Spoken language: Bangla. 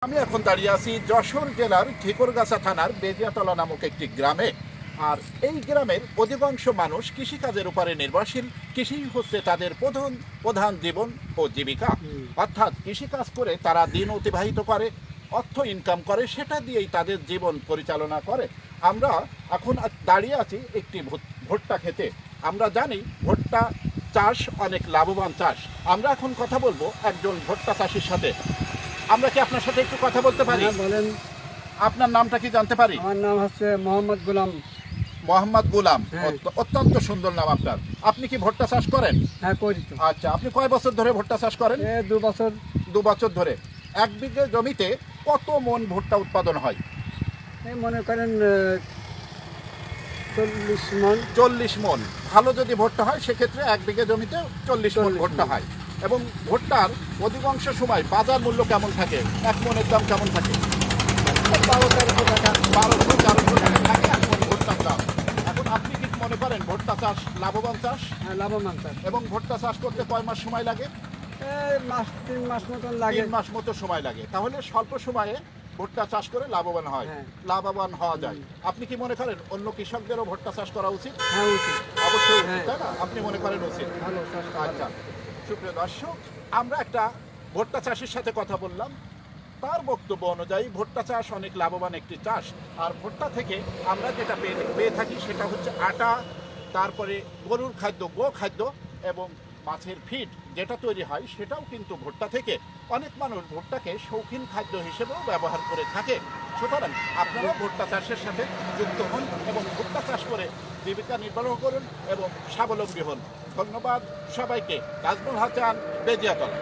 আমি এখন দাঁড়িয়ে আছি যশোর জেলার ঠিকুরগাছা থানার বেজিয়াতলা নামক একটি গ্রামে। আর এই গ্রামের অধিকাংশ মানুষ কৃষিকাজের উপরে নির্ভরশীল। কৃষি হচ্ছে তাদের প্রধান জীবন ও জীবিকা। অর্থাৎ কৃষিকাজ করে তারা দিন অতিবাহিত করে, অর্থ ইনকাম করে, সেটা দিয়েই তাদের জীবন পরিচালনা করে। আমরা এখন দাঁড়িয়ে আছি একটি ভুট্টা খেতে। আমরা জানি ভুট্টা চাষ অনেক লাভবান চাষ। আমরা এখন কথা বলবো একজন ভুট্টা চাষির সাথে। আমরা কি আপনার সাথে একটু কথা বলতে পারি? হ্যাঁ, বলেন। আপনার নামটা কি জানতে পারি? আমার নাম হচ্ছে মোহাম্মদ গোলাম। মোহাম্মদ গোলাম। হ্যাঁ। অত্যন্ত সুন্দর নাম আপনার। আপনি কি ভুট্টা চাষ করেন? হ্যাঁ, করি তো। আচ্ছা, আপনি কয় বছর ধরে ভুট্টা চাষ করেন? 2 বছর। 2 বছর ধরে। 1 বিঘে জমিতে কত মন ভুট্টা উৎপাদন হয়? এই মনে করেন 40 মন। 40 মন। ভালো যদি ভুট্টা হয় সেক্ষেত্রে 1 বিঘে জমিতে 40 মন ভুট্টা হয়। এবং ভুট্টার অধিকাংশ সময় বাজার মূল্য কেমন থাকে? 1 মনের দাম কেমন থাকে? 12-13 টাকা। 1200-1400 টাকা থাকে 1 মন ভুট্টার দাম। এখন আপনি কি মনে করেন ভুট্টা চাষ লাভবান চাষ? হ্যাঁ, লাভবান চাষ। এবং ভুট্টা চাষ করতে কয় মাস সময় লাগে? এই 3 মাস মতন লাগে। 3 মাস মতো সময় লাগে। তাহলে স্বল্প সময়ে ভুট্টা চাষ করে লাভবান হয়, হ্যাঁ। লাভবান হওয়া যায়। আপনি কি মনে করেন অন্য কৃষকদেরও ভুট্টা চাষ করা উচিত? হ্যাঁ, উচিত। অবশ্যই উচিত, হ্যাঁ। তাই না? আপনি মনে করেন উচিত। ভালো চাষ করা। আচ্ছা, সুপ্রিয় দর্শক, আমরা একটা ভুট্টা চাষের সাথে কথা বললাম। তার বক্তব্য অনুযায়ী ভুট্টা চাষ অনেক লাভবান একটি চাষ। আর ভুট্টা থেকে আমরা যেটা পেয়ে থাকি সেটা হচ্ছে আটা, তারপরে গরুর খাদ্য, গোখাদ্য এবং মাছের ফিড যেটা তৈরি হয় সেটাও কিন্তু ভুট্টা থেকে। অনেক মানুষ ভুট্টাকে শৌখিন খাদ্য হিসেবেও ব্যবহার করে থাকে। সুতরাং আপনারা ভুট্টা চাষের সাথে যুক্ত হন এবং ভুট্টা চাষ করে জীবিকা নির্বাহ করুন এবং স্বাবলম্বী হন। ধন্যবাদ সবাইকে। নাজমুল হাসান, বেজিয়াতলা।